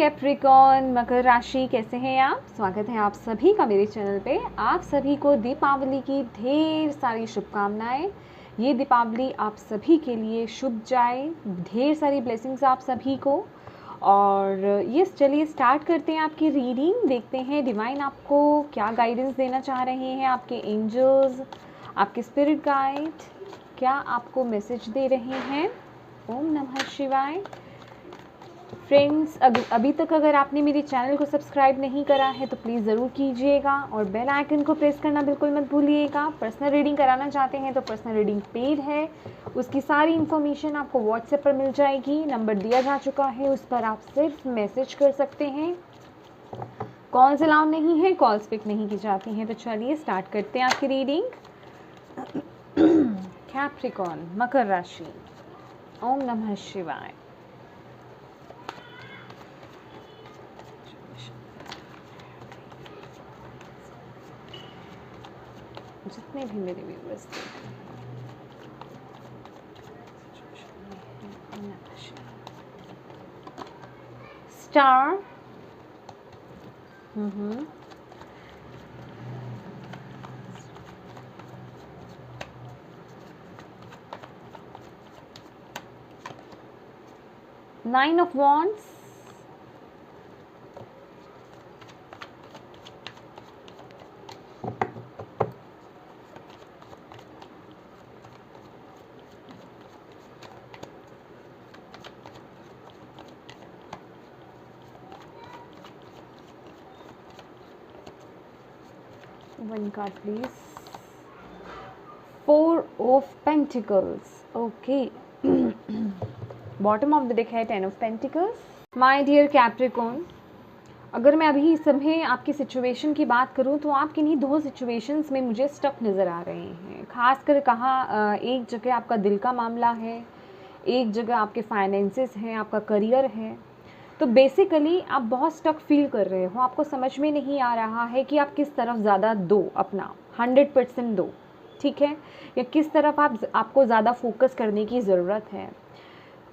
Capricorn मकर राशि, कैसे हैं आप? स्वागत है आप सभी का मेरे चैनल पे। आप सभी को दीपावली की ढेर सारी शुभकामनाएं। ये दीपावली आप सभी के लिए शुभ जाए, ढेर सारी ब्लेसिंग्स आप सभी को। और ये चलिए स्टार्ट करते हैं आपकी रीडिंग। देखते हैं डिवाइन आपको क्या गाइडेंस देना चाह रहे हैं, आपके एंजल्स, आपके स्पिरिट गाइड क्या आपको मैसेज दे रहे हैं। ओम नमः शिवाय। फ्रेंड्स, अभी तक अगर आपने मेरे चैनल को सब्सक्राइब नहीं करा है तो प्लीज़ ज़रूर कीजिएगा और बेल आइकन को प्रेस करना बिल्कुल मत भूलिएगा। पर्सनल रीडिंग कराना चाहते हैं तो पर्सनल रीडिंग पेड है, उसकी सारी इन्फॉर्मेशन आपको व्हाट्सएप पर मिल जाएगी। नंबर दिया जा चुका है, उस पर आप सिर्फ मैसेज कर सकते हैं। कॉल्स अलाउ नहीं है, कॉल्स पिक नहीं की जाती हैं। तो चलिए स्टार्ट करते हैं आपकी रीडिंग। कैप्रिकॉर्न मकर राशि, ओम नमः शिवाय। जितने भी मेरे व्यूअर्स थे, star, nine of wands, one card please, four of pentacles, okay. Bottom of the deck है 10 of pentacles. My dear Capricorn, अगर मैं अभी इस समय आपकी सिचुएशन की बात करूं तो आप किन्हीं दो सिचुएशंस में मुझे स्टक नज़र आ रहे हैं। खासकर कहाँ, एक जगह आपका दिल का मामला है, एक जगह आपके फाइनेंसेस हैं, आपका करियर है। तो बेसिकली आप बहुत स्टक फील कर रहे हो, आपको समझ में नहीं आ रहा है कि आप किस तरफ ज़्यादा दो, अपना 100% दो, ठीक है, या किस तरफ आपको ज़्यादा फोकस करने की ज़रूरत है।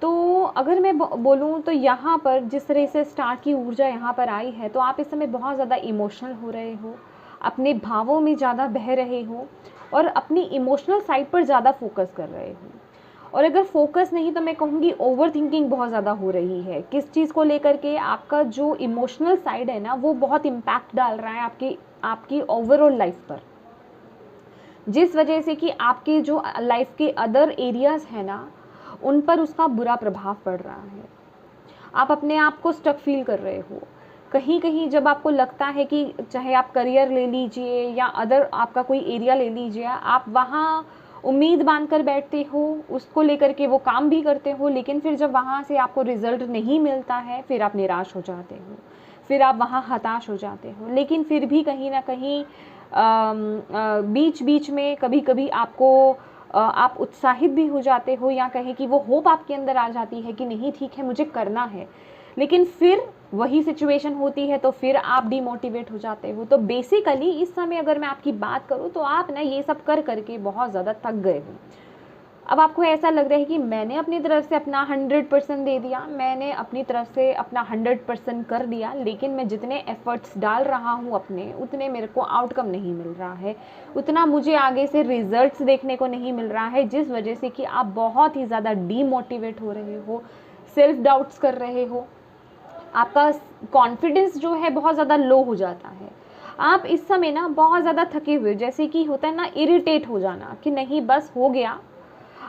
तो अगर मैं बोलूँ तो यहाँ पर जिस तरह से स्टार की ऊर्जा यहाँ पर आई है, तो आप इस समय बहुत ज़्यादा इमोशनल हो रहे हो, अपने भावों में ज़्यादा बह रहे हो और अपनी इमोशनल साइड पर ज़्यादा फोकस कर रहे हो। और अगर फोकस नहीं तो मैं कहूँगी ओवर थिंकिंग बहुत ज़्यादा हो रही है किस चीज़ को लेकर के। आपका जो इमोशनल साइड है ना, वो बहुत इम्पैक्ट डाल रहा है आपकी ओवरऑल लाइफ पर, जिस वजह से कि आपके जो लाइफ के अदर एरियाज़ हैं ना, उन पर उसका बुरा प्रभाव पड़ रहा है। आप अपने आप को स्टक फील कर रहे हो। कहीं कहीं जब आपको लगता है कि चाहे आप करियर ले लीजिए या अदर आपका कोई एरिया ले लीजिए, आप वहाँ उम्मीद बांध कर बैठते हो, उसको लेकर के वो काम भी करते हो, लेकिन फिर जब वहाँ से आपको रिजल्ट नहीं मिलता है, फिर आप निराश हो जाते हो, फिर आप वहाँ हताश हो जाते हो। लेकिन फिर भी कहीं ना कहीं बीच बीच में कभी कभी आप उत्साहित भी हो जाते हो, या कहें कि वो होप आपके अंदर आ जाती है कि नहीं ठीक है मुझे करना है, लेकिन फिर वही सिचुएशन होती है तो फिर आप डिमोटिवेट हो जाते हो। तो बेसिकली इस समय अगर मैं आपकी बात करूँ तो आप ना ये सब कर करके बहुत ज़्यादा थक गए हो। अब आपको ऐसा लग रहा है कि मैंने अपनी तरफ से अपना 100% दे दिया, मैंने अपनी तरफ से अपना 100% कर दिया, लेकिन मैं जितने एफर्ट्स डाल रहा हूँ अपने, उतने मेरे को आउटकम नहीं मिल रहा है, उतना मुझे आगे से रिजल्ट्स देखने को नहीं मिल रहा है, जिस वजह से कि आप बहुत ही ज़्यादा डीमोटिवेट हो रहे हो, सेल्फ डाउट्स कर रहे हो, आपका कॉन्फिडेंस जो है बहुत ज़्यादा लो हो जाता है। आप इस समय ना बहुत ज़्यादा थके हुए, जैसे कि होता है ना इरिटेट हो जाना कि नहीं बस हो गया,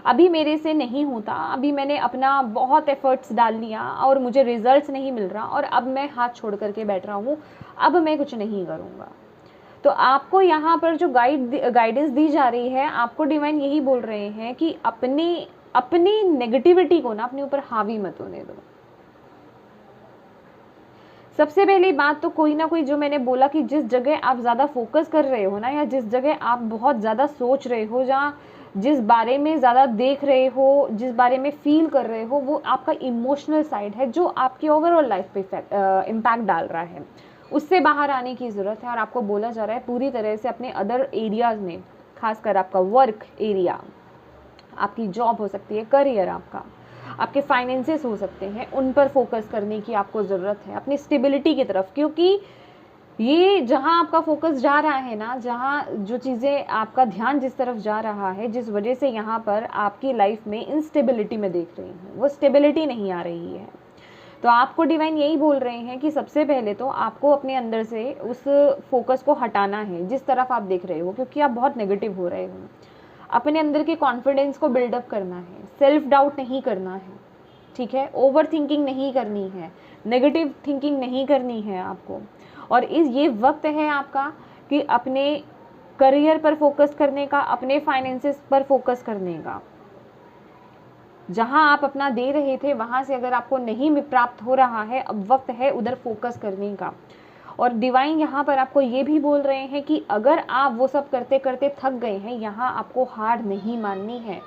अभी मेरे से नहीं होता, अभी मैंने अपना बहुत एफर्ट्स डाल लिया और मुझे रिजल्ट्स नहीं मिल रहा और अब मैं हाथ छोड़ करके बैठ रहा हूँ, अब मैं कुछ नहीं करूँगा। तो आपको यहाँ पर जो गाइडेंस दी जा रही है, आपको डिवाइन यही बोल रहे हैं कि अपनी नेगेटिविटी को ना अपने ऊपर हावी मत होने दो। सबसे पहली बात तो कोई ना कोई, जो मैंने बोला कि जिस जगह आप ज़्यादा फोकस कर रहे हो ना, या जिस जगह आप बहुत ज़्यादा सोच रहे हो, जहाँ जिस बारे में ज़्यादा देख रहे हो, जिस बारे में फील कर रहे हो, वो आपका इमोशनल साइड है जो आपकी ओवरऑल लाइफ पे इम्पैक्ट डाल रहा है। उससे बाहर आने की ज़रूरत है और आपको बोला जा रहा है पूरी तरह से अपने अदर एरियाज़ में, खासकर आपका वर्क एरिया, आपकी जॉब हो सकती है, करियर आपका, आपके फाइनेंसेस हो सकते हैं, उन पर फोकस करने की आपको ज़रूरत है, अपनी स्टेबिलिटी की तरफ। क्योंकि ये जहाँ आपका फोकस जा रहा है ना, जहाँ जो चीज़ें आपका ध्यान जिस तरफ जा रहा है, जिस वजह से यहाँ पर आपकी लाइफ में इंस्टेबिलिटी में देख रही हूँ, वो स्टेबिलिटी नहीं आ रही है। तो आपको डिवाइन यही बोल रहे हैं कि सबसे पहले तो आपको अपने अंदर से उस फोकस को हटाना है जिस तरफ आप देख रहे हो, क्योंकि आप बहुत नेगेटिव हो रहे हो। अपने अंदर के कॉन्फिडेंस को बिल्डअप करना है, सेल्फ डाउट नहीं करना है, ठीक है, ओवर थिंकिंग नहीं करनी है, नेगेटिव थिंकिंग नहीं करनी है आपको। और ये वक्त है आपका कि अपने करियर पर फोकस करने का, अपने फाइनेंसेस पर फोकस करने का। जहां आप अपना दे रहे थे वहां से अगर आपको नहीं प्राप्त हो रहा है, अब वक्त है उधर फोकस करने का। और डिवाइन यहाँ पर आपको ये भी बोल रहे हैं कि अगर आप वो सब करते करते थक गए हैं, यहाँ आपको हार नहीं माननी है,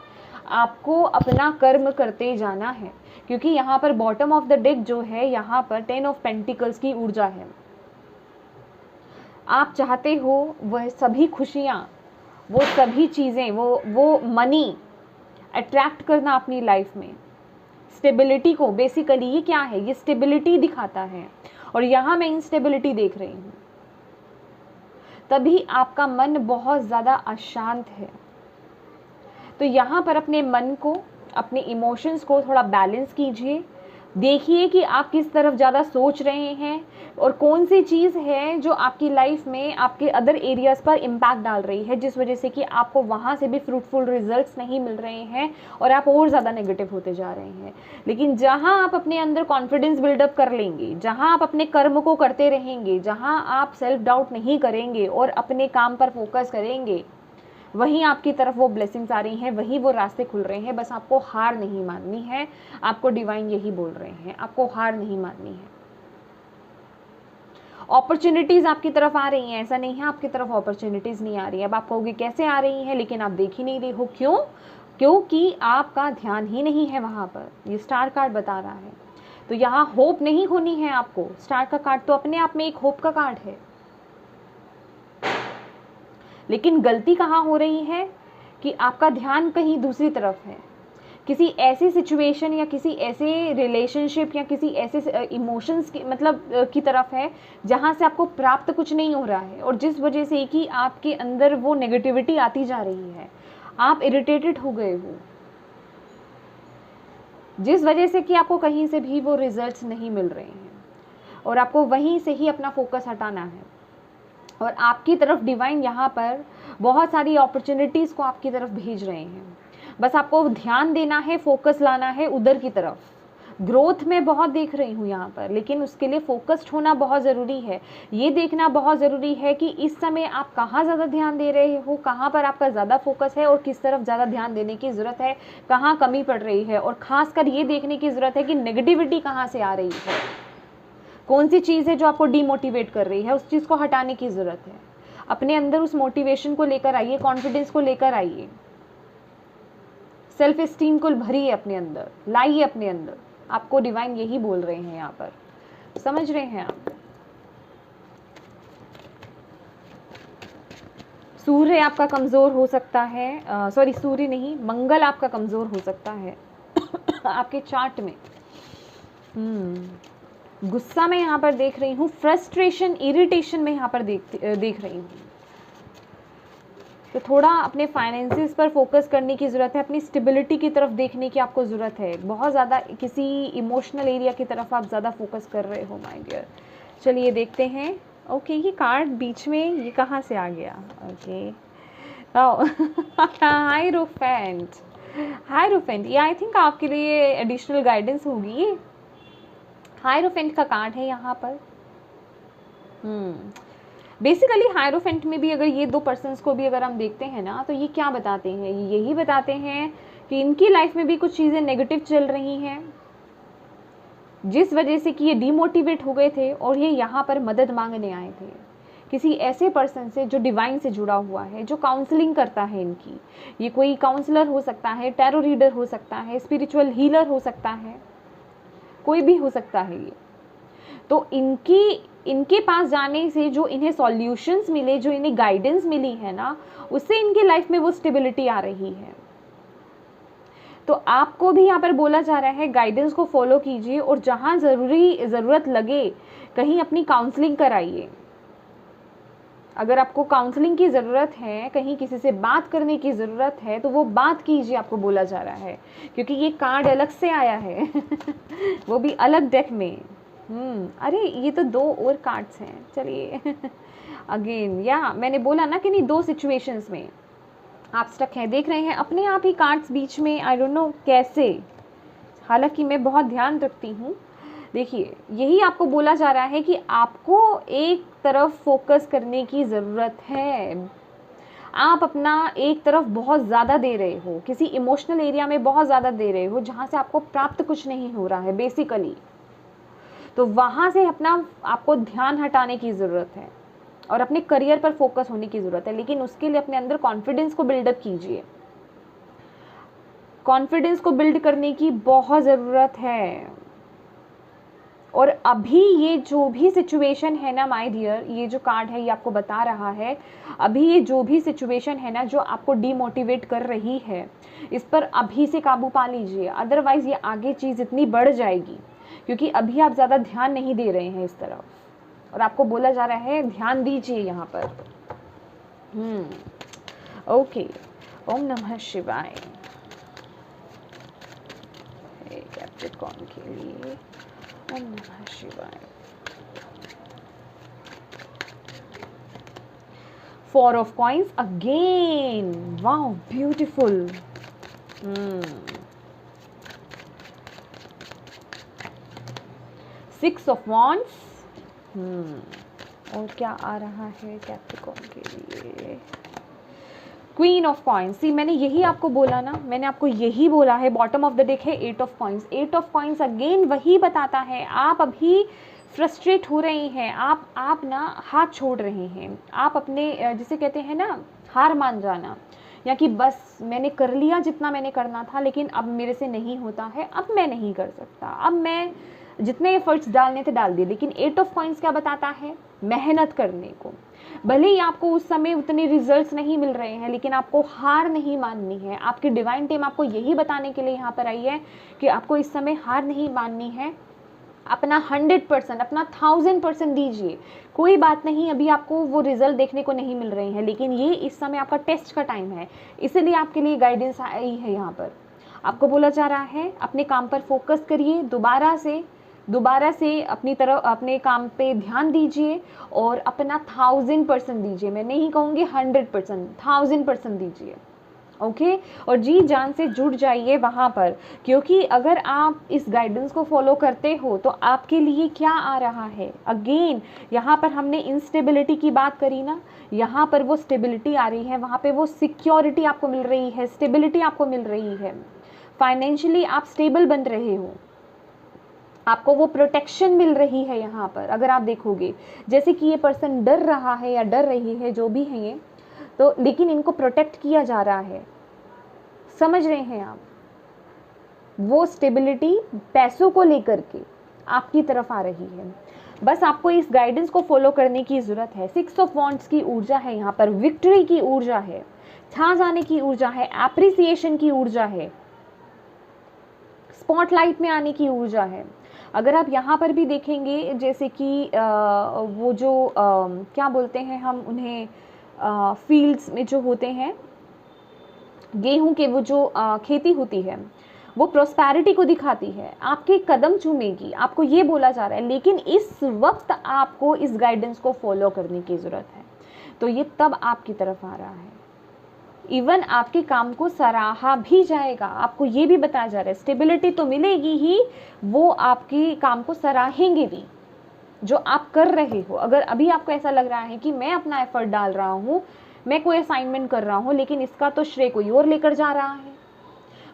आपको अपना कर्म करते जाना है। क्योंकि यहाँ पर बॉटम ऑफ द डेक जो है, यहाँ पर 10 ऑफ पेंटिकल्स की ऊर्जा है। आप चाहते हो वह सभी खुशियाँ, वो सभी चीज़ें, वो मनी अट्रैक्ट करना अपनी लाइफ में, स्टेबिलिटी को। बेसिकली ये क्या है, ये स्टेबिलिटी दिखाता है। और यहाँ मैं इंस्टेबिलिटी देख रही हूँ, तभी आपका मन बहुत ज़्यादा अशांत है। तो यहाँ पर अपने मन को, अपने इमोशंस को थोड़ा बैलेंस कीजिए। देखिए कि आप किस तरफ ज़्यादा सोच रहे हैं और कौन सी चीज़ है जो आपकी लाइफ में आपके अदर एरियाज़ पर इम्पैक्ट डाल रही है, जिस वजह से कि आपको वहाँ से भी फ्रूटफुल रिजल्ट्स नहीं मिल रहे हैं और आप और ज़्यादा नेगेटिव होते जा रहे हैं। लेकिन जहाँ आप अपने अंदर कॉन्फिडेंस बिल्डअप कर लेंगे, जहाँ आप अपने कर्म को करते रहेंगे, जहाँ आप सेल्फ डाउट नहीं करेंगे और अपने काम पर फोकस करेंगे, वहीं आपकी तरफ वो ब्लेसिंग्स आ रही हैं, वहीं वो रास्ते खुल रहे हैं। बस आपको हार नहीं माननी है। आपको डिवाइन यही बोल रहे हैं, आपको हार नहीं माननी है। अपॉर्चुनिटीज़ आपकी तरफ आ रही हैं, ऐसा नहीं है आपकी तरफ अपॉर्चुनिटीज़ नहीं आ रही है। अब आप कहोगे कैसे आ रही हैं, लेकिन आप देख ही नहीं रहे हो। क्यों? क्योंकि आपका ध्यान ही नहीं है वहाँ पर। ये स्टार कार्ड बता रहा है। तो यहाँ होप नहीं होनी है आपको। स्टार का कार्ड तो अपने आप में एक होप का कार्ड है। लेकिन गलती कहाँ हो रही है कि आपका ध्यान कहीं दूसरी तरफ है, किसी ऐसी सिचुएशन या किसी ऐसे रिलेशनशिप या किसी ऐसे इमोशंस की की तरफ है जहाँ से आपको प्राप्त कुछ नहीं हो रहा है, और जिस वजह से कि आपके अंदर वो नेगेटिविटी आती जा रही है। आप इरिटेटेड हो गए हो, जिस वजह से कि आपको कहीं से भी वो रिजल्ट्स नहीं मिल रहे हैं और आपको वहीं से ही अपना फोकस हटाना है। और आपकी तरफ डिवाइन यहाँ पर बहुत सारी अपॉर्चुनिटीज़ को आपकी तरफ भेज रहे हैं। बस आपको ध्यान देना है, फोकस लाना है उधर की तरफ। ग्रोथ में बहुत देख रही हूँ यहाँ पर, लेकिन उसके लिए फोकस्ड होना बहुत ज़रूरी है। ये देखना बहुत ज़रूरी है कि इस समय आप कहाँ ज़्यादा ध्यान दे रहे हो, कहाँ पर आपका ज़्यादा फोकस है और किस तरफ ज़्यादा ध्यान देने की ज़रूरत है, कहाँ कमी पड़ रही है। और ख़ासकर ये देखने की ज़रूरत है कि नेगेटिविटी कहाँ से आ रही है, कौन सी चीज़ है जो आपको डीमोटिवेट कर रही है, उस चीज़ को हटाने की ज़रूरत है। अपने अंदर उस मोटिवेशन को लेकर आइए, कॉन्फिडेंस को लेकर आइए, सेल्फ एस्टीम को भरिए अपने अंदर, लाइए अपने अंदर। आपको डिवाइन यही बोल रहे हैं यहाँ पर, समझ रहे हैं आप। सूर्य आपका कमज़ोर हो सकता है, सॉरी सूर्य नहीं, मंगल आपका कमज़ोर हो सकता है आपके चार्ट में। गुस्सा में यहाँ पर देख रही हूँ, फ्रस्ट्रेशन, इरिटेशन में यहाँ पर देख रही हूँ। तो थोड़ा अपने फाइनेंसेस पर फोकस करने की ज़रूरत है, अपनी स्टेबिलिटी की तरफ देखने की आपको ज़रूरत है। बहुत ज़्यादा किसी इमोशनल एरिया की तरफ आप ज़्यादा फोकस कर रहे हो माय डियर। चलिए देखते हैं। ओके, ये कार्ड बीच में ये कहाँ से आ गया? ओके, हायरोफेंट, हायरोफेंट, ये आई थिंक आपके लिए एडिशनल गाइडेंस होगी। ये हायरोफेंट का कार्ड है यहाँ पर। बेसिकली हायरोफेंट में भी अगर ये दो पर्सन्स को भी अगर हम देखते हैं ना, तो ये क्या बताते हैं? यही बताते हैं कि इनकी लाइफ में भी कुछ चीज़ें नेगेटिव चल रही हैं, जिस वजह से कि ये डीमोटिवेट हो गए थे और ये यहाँ पर मदद मांगने आए थे किसी ऐसे पर्सन से जो डिवाइन से जुड़ा हुआ है, जो काउंसलिंग करता है इनकी। ये कोई काउंसलर हो सकता है, टैरो रीडर हो सकता है, स्पिरिचुअल हीलर हो सकता है, कोई भी हो सकता है ये। तो इनके पास जाने से जो इन्हें सॉल्यूशंस मिले, जो इन्हें गाइडेंस मिली है ना, उससे इनकी लाइफ में वो स्टेबिलिटी आ रही है। तो आपको भी यहाँ पर बोला जा रहा है गाइडेंस को फॉलो कीजिए, और जहाँ ज़रूरत लगे कहीं अपनी काउंसलिंग कराइए। अगर आपको काउंसलिंग की ज़रूरत है, कहीं किसी से बात करने की ज़रूरत है, तो वो बात कीजिए, आपको बोला जा रहा है, क्योंकि ये कार्ड अलग से आया है वो भी अलग डेक में। अरे ये तो 2 और कार्ड्स हैं, चलिए अगेन या मैंने बोला ना कि नहीं, 2 सिचुएशंस में आप स्टक हैं, देख रहे हैं अपने आप ही कार्ड्स बीच में, आई डोंट नो कैसे, हालांकि मैं बहुत ध्यान रखती हूँ। देखिए यही आपको बोला जा रहा है कि आपको एक तरफ फोकस करने की ज़रूरत है। आप अपना एक तरफ बहुत ज़्यादा दे रहे हो, किसी इमोशनल एरिया में बहुत ज़्यादा दे रहे हो, जहाँ से आपको प्राप्त कुछ नहीं हो रहा है बेसिकली, तो वहाँ से अपना आपको ध्यान हटाने की ज़रूरत है और अपने करियर पर फोकस होने की ज़रूरत है। लेकिन उसके लिए अपने अंदर कॉन्फिडेंस को बिल्डअप कीजिए, कॉन्फिडेंस को बिल्ड करने की बहुत ज़रूरत है। और अभी ये जो भी सिचुएशन है ना माय डियर, ये जो कार्ड है ये आपको बता रहा है, अभी ये जो भी सिचुएशन है ना जो आपको डीमोटिवेट कर रही है, इस पर अभी से काबू पा लीजिए, अदरवाइज़ ये आगे चीज़ इतनी बढ़ जाएगी, क्योंकि अभी आप ज़्यादा ध्यान नहीं दे रहे हैं इस तरफ, और आपको बोला जा रहा है ध्यान दीजिए यहाँ पर। ओके, ओम नमः शिवाय। कैप्रिकॉर्न के लिए ओम नमः शिवाय। 4 of coins again, wow beautiful। 6 of wands। और क्या आ रहा है कैप्रिकॉर्न के लिए? Queen of coins. सी मैंने यही आपको बोला ना, मैंने आपको यही बोला है, बॉटम ऑफ द डेक है 8 of coins. 8 of coins again वही बताता है, आप अभी फ्रस्ट्रेट हो रही हैं, आप ना हाथ छोड़ रहे हैं, आप अपने जिसे कहते हैं ना हार मान जाना, या कि बस मैंने कर लिया जितना मैंने करना था, लेकिन अब मेरे से नहीं होता है, अब मैं नहीं कर सकता, अब मैं जितने एफर्ट्स डालने थे डाल दिए। लेकिन 8 ऑफ कॉइन्स क्या बताता है? मेहनत करने को। भले ही आपको उस समय उतने रिजल्ट्स नहीं मिल रहे हैं, लेकिन आपको हार नहीं माननी है। आपकी डिवाइन टीम आपको यही बताने के लिए यहाँ पर आई है कि आपको इस समय हार नहीं माननी है, अपना 100%, अपना 1000% दीजिए। कोई बात नहीं, अभी आपको वो रिजल्ट देखने को नहीं मिल रहे हैं, लेकिन ये इस समय आपका टेस्ट का टाइम है, इसलिए आपके लिए गाइडेंस आई है। यहाँ पर आपको बोला जा रहा है अपने काम पर फोकस करिए, दोबारा से अपनी तरफ अपने काम पे ध्यान दीजिए और अपना 1000% दीजिए। मैं नहीं कहूँगी 100%, 1000% दीजिए। ओके, और जी जान से जुड़ जाइए वहाँ पर, क्योंकि अगर आप इस गाइडेंस को फॉलो करते हो तो आपके लिए क्या आ रहा है? अगेन यहाँ पर हमने इंस्टेबिलिटी की बात करी ना, यहाँ पर वो स्टेबिलिटी आ रही है, वहाँ पे वो सिक्योरिटी आपको मिल रही है, स्टेबिलिटी आपको मिल रही है, फाइनेंशियली आप स्टेबल बन रहे हो, आपको वो प्रोटेक्शन मिल रही है। यहाँ पर अगर आप देखोगे जैसे कि ये पर्सन डर रहा है या डर रही है, जो भी है ये, तो लेकिन इनको प्रोटेक्ट किया जा रहा है, समझ रहे हैं आप? वो स्टेबिलिटी पैसों को लेकर के आपकी तरफ आ रही है, बस आपको इस गाइडेंस को फॉलो करने की ज़रूरत है। 6 ऑफ वॉन्ड्स की ऊर्जा है यहाँ पर, विक्ट्री की ऊर्जा है, छा जाने की ऊर्जा है, एप्रिसिएशन की ऊर्जा है, स्पॉटलाइट में आने की ऊर्जा है। अगर आप यहाँ पर भी देखेंगे जैसे कि वो जो क्या बोलते हैं हम उन्हें, फील्ड्स में जो होते हैं गेहूं के, वो जो खेती होती है, वो प्रोस्पैरिटी को दिखाती है, आपके कदम चूमेगी, आपको ये बोला जा रहा है। लेकिन इस वक्त आपको इस गाइडेंस को फॉलो करने की ज़रूरत है, तो ये तब आपकी तरफ आ रहा है। इवन आपके काम को सराहा भी जाएगा, आपको ये भी बताया जा रहा है, स्टेबिलिटी तो मिलेगी ही, वो आपके काम को सराहेंगे भी जो आप कर रहे हो। अगर अभी आपको ऐसा लग रहा है कि मैं अपना एफर्ट डाल रहा हूँ, मैं कोई असाइनमेंट कर रहा हूँ, लेकिन इसका तो श्रेय कोई और लेकर जा रहा है,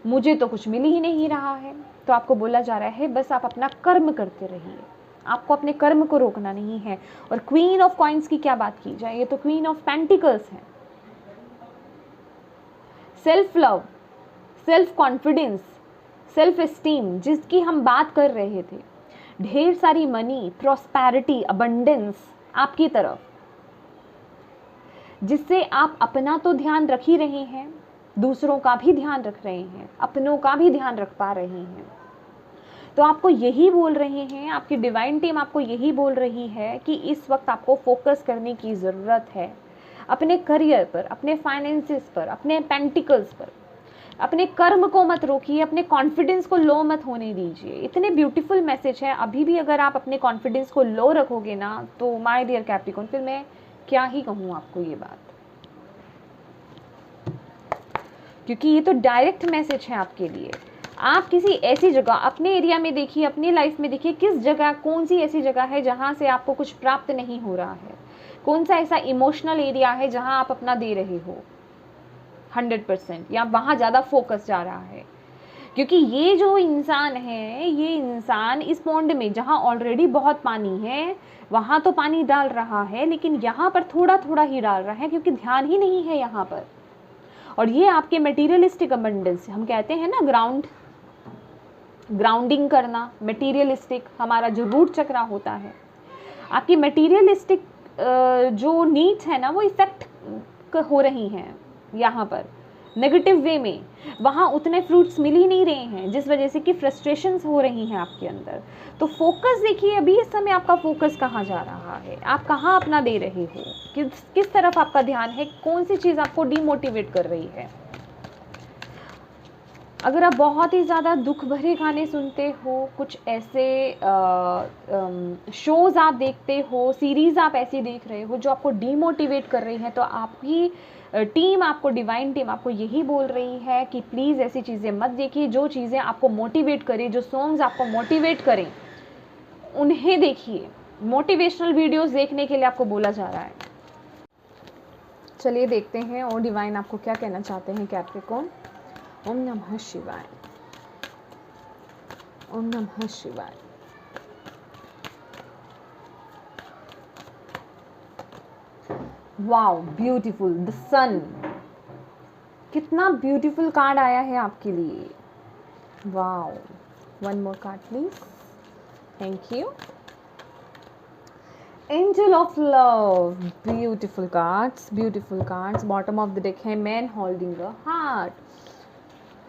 मुझे तो कुछ मिल ही नहीं रहा है, तो आपको बोला जा रहा है बस आप अपना कर्म करते रहिए, आपको अपने कर्म को रोकना नहीं है। और क्वीन ऑफ कॉइन्स की क्या बात की जाए, ये तो क्वीन ऑफ पेंटिकल्स है। Self love, self confidence, self esteem जिसकी हम बात कर रहे थे, ढेर सारी मनी, प्रॉस्पेरिटी, अबंडेंस आपकी तरफ, जिससे आप अपना तो ध्यान रख ही रहे हैं, दूसरों का भी ध्यान रख रहे हैं, अपनों का भी ध्यान रख पा रहे हैं। तो आपको यही बोल रहे हैं, आपकी डिवाइन टीम आपको यही बोल रही है कि इस वक्त आपको फोकस करने की ज़रूरत है अपने करियर पर, अपने फाइनेंसेस पर, अपने पेंटिकल्स पर। अपने कर्म को मत रोकिए, अपने कॉन्फिडेंस को लो मत होने दीजिए। इतने ब्यूटीफुल मैसेज है। अभी भी अगर आप अपने कॉन्फिडेंस को लो रखोगे ना, तो माय डियर कैप्रिकॉर्न, फिर मैं क्या ही कहूँ आपको ये बात, क्योंकि ये तो डायरेक्ट मैसेज है आपके लिए। आप किसी ऐसी जगह अपने एरिया में देखिए, अपनी लाइफ में देखिए, किस जगह, कौन सी ऐसी जगह है जहाँ से आपको कुछ प्राप्त नहीं हो रहा है। कौन सा ऐसा इमोशनल एरिया है जहाँ आप अपना दे रहे हो 100%, या वहाँ ज़्यादा फोकस जा रहा है। क्योंकि ये जो इंसान है, ये इंसान इस पॉन्ड में जहाँ ऑलरेडी बहुत पानी है, वहाँ तो पानी डाल रहा है, लेकिन यहाँ पर थोड़ा थोड़ा ही डाल रहा है, क्योंकि ध्यान ही नहीं है यहाँ पर। और ये आपके मटीरियलिस्टिक अबंडेंस, हम कहते हैं ना ग्राउंडिंग करना, मटीरियलिस्टिक हमारा जो रूट चक्रा होता है, आपकी मटीरियलिस्टिक जो नीड्स है ना, वो इफेक्ट हो रही हैं यहाँ पर नेगेटिव वे में। वहाँ उतने फ्रूट्स मिल ही नहीं रहे हैं, जिस वजह से कि फ्रस्ट्रेशंस हो रही हैं आपके अंदर। तो फोकस देखिए, अभी इस समय आपका फोकस कहाँ जा रहा है, आप कहाँ अपना दे रहे हो, किस तरफ आपका ध्यान है, कौन सी चीज़ आपको डीमोटिवेट कर रही है। अगर आप बहुत ही ज़्यादा दुख भरे गाने सुनते हो, कुछ ऐसे शोज़ आप देखते हो, सीरीज़ आप ऐसी देख रहे हो जो आपको डीमोटिवेट कर रही है, तो आपकी टीम आपको, डिवाइन टीम आपको यही बोल रही है कि प्लीज़ ऐसी चीज़ें मत देखिए। जो चीज़ें आपको मोटिवेट करें, जो सॉन्ग्स आपको मोटिवेट करें, उन्हें देखिए। मोटिवेशनल वीडियोस देखने के लिए आपको बोला जा रहा है। चलिए देखते हैं और डिवाइन आपको क्या कहना चाहते हैं कैप्रिकॉर्न। ओम नमः शिवाय, ओम नमः शिवाय। वाओ, ब्यूटीफुल, द सन। कितना ब्यूटीफुल कार्ड आया है आपके लिए। Wow, one more card please, thank you. Angel of love, beautiful cards. Bottom of the deck है मैन होल्डिंग अ हार्ट।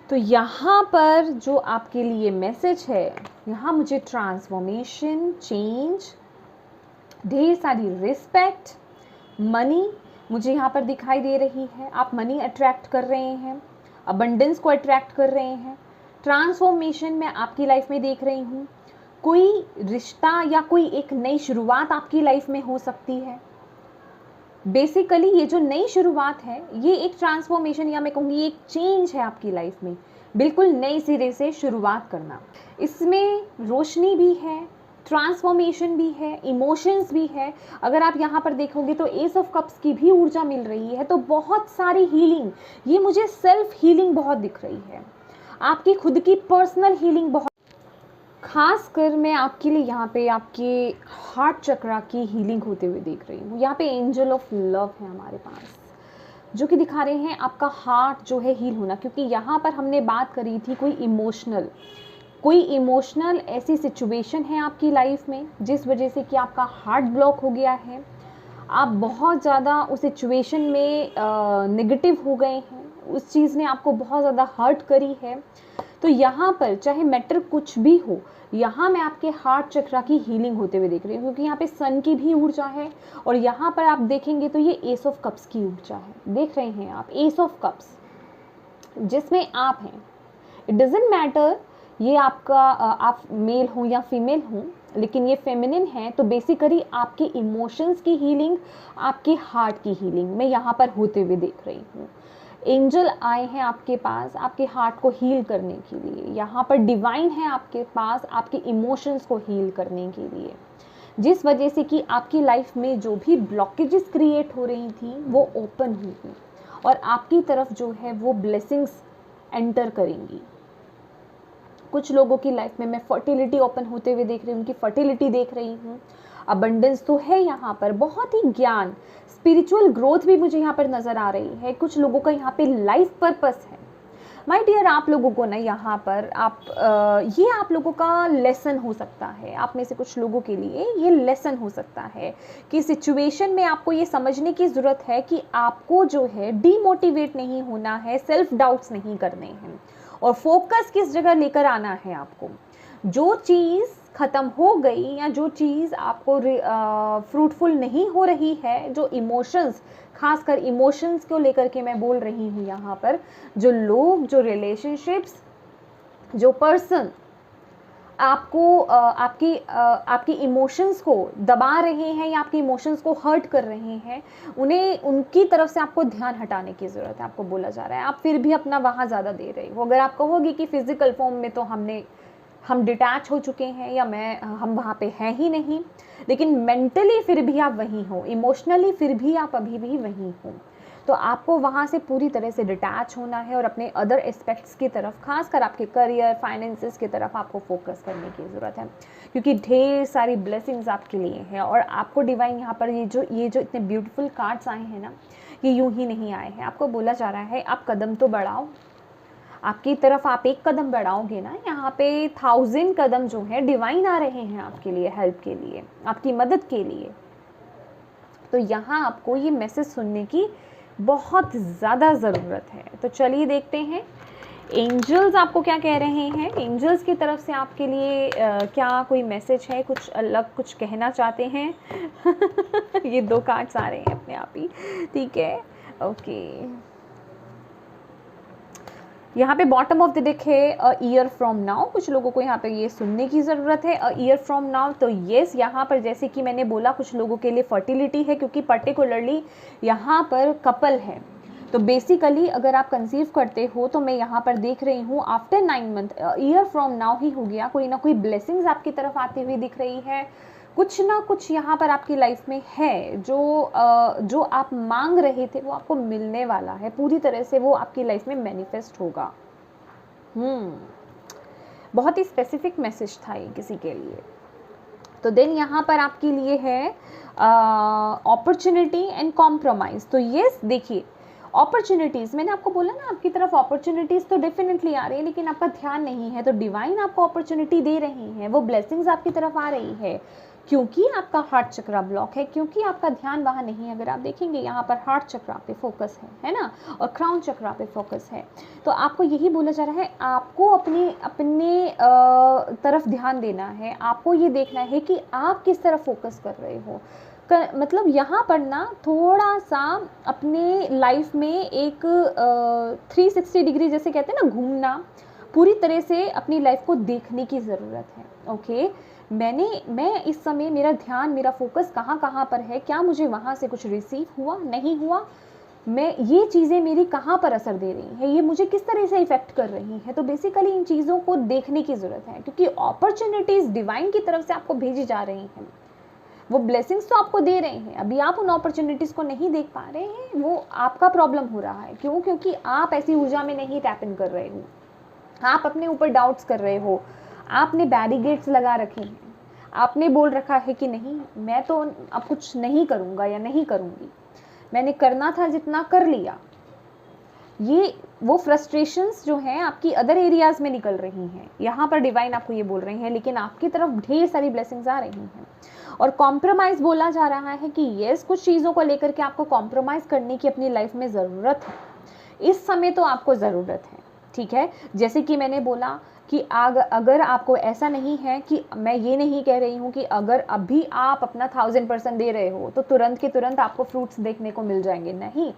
तो यहाँ पर जो आपके लिए मैसेज है, यहाँ मुझे ट्रांसफॉर्मेशन, चेंज, ढेर सारी रिस्पेक्ट, मनी मुझे यहाँ पर दिखाई दे रही है। आप मनी अट्रैक्ट कर रहे हैं, अबंडेंस को अट्रैक्ट कर रहे हैं। ट्रांसफॉर्मेशन मैं आपकी लाइफ में देख रही हूँ। कोई रिश्ता या कोई एक नई शुरुआत आपकी लाइफ में हो सकती है। बेसिकली ये जो नई शुरुआत है, ये एक ट्रांसफॉर्मेशन, या मैं कहूँगी एक चेंज है आपकी लाइफ में। बिल्कुल नई सिरे से शुरुआत करना, इसमें रोशनी भी है, ट्रांसफॉर्मेशन भी है, इमोशंस भी है। अगर आप यहाँ पर देखोगे तो एस ऑफ कप्स की भी ऊर्जा मिल रही है। तो बहुत सारी हीलिंग, ये मुझे सेल्फ हीलिंग बहुत दिख रही है, आपकी खुद की पर्सनल हीलिंग बहुत। खास कर मैं आपके लिए यहाँ पे आपके हार्ट चक्रा की हीलिंग होते हुए देख रही हूँ। यहाँ पे एंजल ऑफ लव है हमारे पास, जो कि दिखा रहे हैं आपका हार्ट जो है हील होना। क्योंकि यहाँ पर हमने बात करी थी कोई इमोशनल ऐसी सिचुएशन है आपकी लाइफ में जिस वजह से कि आपका हार्ट ब्लॉक हो गया है, आप बहुत ज़्यादा उस सिचुएशन में नेगेटिव हो गए हैं, उस चीज़ ने आपको बहुत ज़्यादा हर्ट करी है। तो यहाँ पर चाहे मैटर कुछ भी हो, यहाँ मैं आपके हार्ट चक्रा की हीलिंग होते हुए देख रही हूँ। क्योंकि यहाँ पे सन की भी ऊर्जा है, और यहाँ पर आप देखेंगे तो ये एस ऑफ कप्स की ऊर्जा है। देख रहे हैं आप एस ऑफ कप्स, जिसमें आप हैं। इट डजेंट मैटर ये आपका आप मेल हो या फीमेल हो, लेकिन ये फेमिनिन है। तो बेसिकली आपके इमोशंस की हीलिंग, आपके हार्ट की हीलिंग मैं यहाँ पर होते हुए देख रही हूँ। एंजल आए हैं आपके पास आपके हार्ट को हील करने के लिए। यहाँ पर डिवाइन है आपके पास आपके इमोशंस को हील करने के लिए, जिस वजह से कि आपकी लाइफ में जो भी ब्लॉकेजेस क्रिएट हो रही थी वो ओपन होगी, और आपकी तरफ जो है वो ब्लेसिंग्स एंटर करेंगी। कुछ लोगों की लाइफ में मैं फर्टिलिटी ओपन होते हुए देख रही हूँ, उनकी फर्टिलिटी देख रही हूँ। अबंडेंस तो है यहाँ पर, बहुत ही ज्ञान, स्पिरिचुअल ग्रोथ भी मुझे यहाँ पर नज़र आ रही है। कुछ लोगों का यहाँ पे लाइफ पर्पस है, माय डियर, आप लोगों को ना यहाँ पर ये आप लोगों का लेसन हो सकता है, आप में से कुछ लोगों के लिए ये लेसन हो सकता है कि सिचुएशन में आपको ये समझने की ज़रूरत है कि आपको जो है डीमोटिवेट नहीं होना है, सेल्फ डाउट्स नहीं करने हैं, और फोकस किस जगह लेकर आना है आपको। जो चीज़ ख़त्म हो गई या जो चीज़ आपको फ्रूटफुल नहीं हो रही है, जो इमोशंस, खासकर इमोशंस को लेकर के मैं बोल रही हूँ यहाँ पर, जो लोग, जो रिलेशनशिप्स, जो पर्सन आपको आपकी इमोशंस को दबा रहे हैं या आपकी इमोशंस को हर्ट कर रहे हैं, उन्हें, उनकी तरफ से आपको ध्यान हटाने की ज़रूरत है। आपको बोला जा रहा है आप फिर भी अपना वहाँ ज़्यादा दे रहे हो। अगर आप कहोगे कि फिज़िकल फॉर्म में तो हम डिटैच हो चुके हैं या हम वहाँ पे हैं ही नहीं, लेकिन मेंटली फिर भी आप वहीं हो, इमोशनली फिर भी आप अभी भी वहीं हो, तो आपको वहाँ से पूरी तरह से डिटैच होना है और अपने अदर एस्पेक्ट्स की तरफ, खासकर आपके करियर, फाइनेंसेस की तरफ आपको फोकस करने की ज़रूरत है, क्योंकि ढेर सारी ब्लेसिंग्स आपके लिए हैं। और आपको डिवाइन यहाँ पर ये जो इतने ब्यूटीफुल कार्ड्स आए हैं ना, ये यूं ही नहीं आए हैं। आपको बोला जा रहा है आप कदम तो बढ़ाओ, आपकी तरफ आप एक कदम बढ़ाओगे ना, यहाँ पे 1000 कदम जो है डिवाइन आ रहे हैं आपके लिए, हेल्प के लिए, आपकी मदद के लिए। तो यहाँ आपको ये मैसेज सुनने की बहुत ज़्यादा ज़रूरत है। तो चलिए देखते हैं एंजल्स आपको क्या कह रहे हैं। एंजल्स की तरफ से आपके लिए क्या कोई मैसेज है, कुछ अलग कुछ कहना चाहते हैं? ये 2 कार्ड्स आ रहे हैं अपने आप ही, ठीक है, ओके। यहाँ पे बॉटम ऑफ द डेक है अ ईयर फ्रॉम नाउ। कुछ लोगों को यहाँ पे ये सुनने की ज़रूरत है, अ ईयर फ्रॉम नाउ। तो येस, यहाँ पर जैसे कि मैंने बोला कुछ लोगों के लिए फर्टिलिटी है, क्योंकि पर्टिकुलरली यहाँ पर कपल है। तो बेसिकली अगर आप कंसीव करते हो तो मैं यहाँ पर देख रही हूँ after 9 month, year from now he हो गया, कोई ना कोई ब्लेसिंग्स आपकी तरफ आती हुई दिख रही है। कुछ ना कुछ यहाँ पर आपकी लाइफ में है जो आप मांग रहे थे वो आपको मिलने वाला है, पूरी तरह से वो आपकी लाइफ में मैनिफेस्ट होगा। बहुत ही स्पेसिफिक मैसेज था ये किसी के लिए। तो देन यहाँ पर आपके लिए है अपॉर्चुनिटी एंड कॉम्प्रोमाइज़। तो यस, देखिए अपॉर्चुनिटीज़, मैंने आपको बोला ना आपकी तरफ अपॉर्चुनिटीज़ तो डेफिनेटली आ रही है, लेकिन आपका ध्यान नहीं है। तो डिवाइन आपको अपॉर्चुनिटी दे रही है, वो ब्लेसिंग्स आपकी तरफ आ रही है, क्योंकि आपका हार्ट चक्रा ब्लॉक है, क्योंकि आपका ध्यान वहाँ नहीं है। अगर आप देखेंगे यहाँ पर हार्ट चक्रा पे फोकस है ना, और क्राउन चक्रा पे फोकस है। तो आपको यही बोला जा रहा है, आपको अपने तरफ ध्यान देना है, आपको ये देखना है कि आप किस तरफ फोकस कर रहे हो। मतलब यहाँ पर ना थोड़ा सा अपने लाइफ में एक 360 डिग्री जैसे कहते हैं ना, घूमना, पूरी तरह से अपनी लाइफ को देखने की ज़रूरत है। ओके, मैं इस समय, मेरा ध्यान, मेरा फोकस कहाँ पर है, क्या मुझे वहाँ से कुछ रिसीव हुआ, नहीं हुआ, मैं ये चीज़ें मेरी कहाँ पर असर दे रही हैं, ये मुझे किस तरह से इफ़ेक्ट कर रही हैं। तो बेसिकली इन चीज़ों को देखने की ज़रूरत है, क्योंकि अपॉर्चुनिटीज़ डिवाइन की तरफ से आपको भेजी जा रही हैं, वो ब्लेसिंग्स तो आपको दे रहे हैं। अभी आप उन अपॉर्चुनिटीज़ को नहीं देख पा रहे हैं, वो आपका प्रॉब्लम हो रहा है। क्यों? क्योंकि आप ऐसी ऊर्जा में नहीं टैप इन कर रहे हो, आप अपने ऊपर डाउट्स कर रहे हो, आपने बैरिकेड्स लगा रखे हैं, आपने बोल रखा है कि नहीं, मैं तो अब कुछ नहीं करूँगा या नहीं करूँगी, मैंने करना था जितना कर लिया। ये वो फ्रस्ट्रेशंस जो हैं आपकी अदर एरियाज़ में निकल रही हैं, यहाँ पर डिवाइन आपको ये बोल रहे हैं, लेकिन आपकी तरफ ढेर सारी ब्लेसिंग्स आ रही हैं। और कॉम्प्रोमाइज़ बोला जा रहा है कि येस, कुछ चीज़ों को लेकर के आपको कॉम्प्रोमाइज़ करने की अपनी लाइफ में ज़रूरत है, इस समय तो आपको ज़रूरत है, ठीक है। जैसे कि मैंने बोला कि अगर आपको ऐसा नहीं है, कि मैं ये नहीं कह रही हूँ कि अगर अभी आप अपना 1000% दे रहे हो तो तुरंत के तुरंत आपको फ्रूट्स देखने को मिल जाएंगे, नहीं।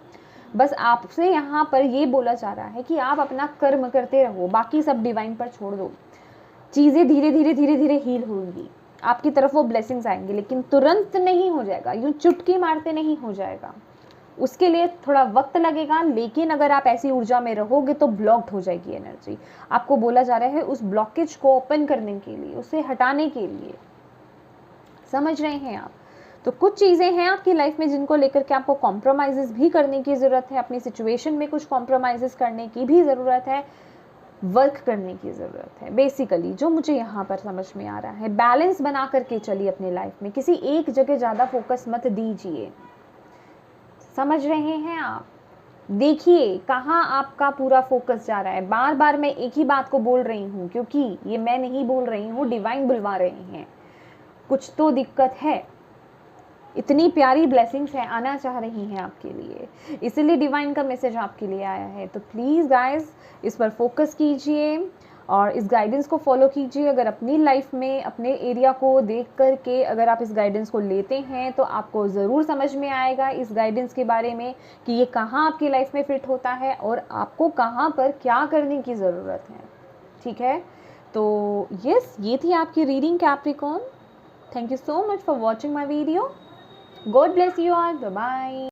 बस आपसे यहाँ पर ये बोला जा रहा है कि आप अपना कर्म करते रहो, बाकी सब डिवाइन पर छोड़ दो, चीज़ें धीरे धीरे हील होंगी, आपकी तरफ वो ब्लेसिंग्स आएंगे, लेकिन तुरंत नहीं हो जाएगा, यूँ चुटकी मारते नहीं हो जाएगा, उसके लिए थोड़ा वक्त लगेगा। लेकिन अगर आप ऐसी ऊर्जा में रहोगे तो ब्लॉक्ड हो जाएगी एनर्जी। आपको बोला जा रहा है उस ब्लॉकेज को ओपन करने के लिए, उसे हटाने के लिए, समझ रहे हैं आप। तो कुछ चीज़ें हैं आपकी लाइफ में जिनको लेकर के आपको कॉम्प्रोमाइज़ भी करने की ज़रूरत है, अपनी सिचुएशन में कुछ कॉम्प्रोमाइज़ करने की भी ज़रूरत है, वर्क करने की ज़रूरत है। बेसिकली जो मुझे यहाँ पर समझ में आ रहा है, बैलेंस बना करके चलिए अपनी लाइफ में, किसी एक जगह ज़्यादा फोकस मत दीजिए, समझ रहे हैं आप। देखिए कहाँ आपका पूरा फोकस जा रहा है। बार बार मैं एक ही बात को बोल रही हूँ, क्योंकि ये मैं नहीं बोल रही हूँ, डिवाइन बुलवा रहे हैं। कुछ तो दिक्कत है, इतनी प्यारी ब्लेसिंग्स है, आना चाह रही हैं आपके लिए, इसीलिए डिवाइन का मैसेज आपके लिए आया है। तो प्लीज़ गाइस इस पर फोकस कीजिए और इस गाइडेंस को फॉलो कीजिए। अगर अपनी लाइफ में अपने एरिया को देख कर के अगर आप इस गाइडेंस को लेते हैं तो आपको ज़रूर समझ में आएगा इस गाइडेंस के बारे में कि ये कहाँ आपकी लाइफ में फिट होता है और आपको कहाँ पर क्या करने की ज़रूरत है। ठीक है, तो यस, ये थी आपकी reading Capricorn. Thank you so much for watching my video. God bless you all. Bye bye.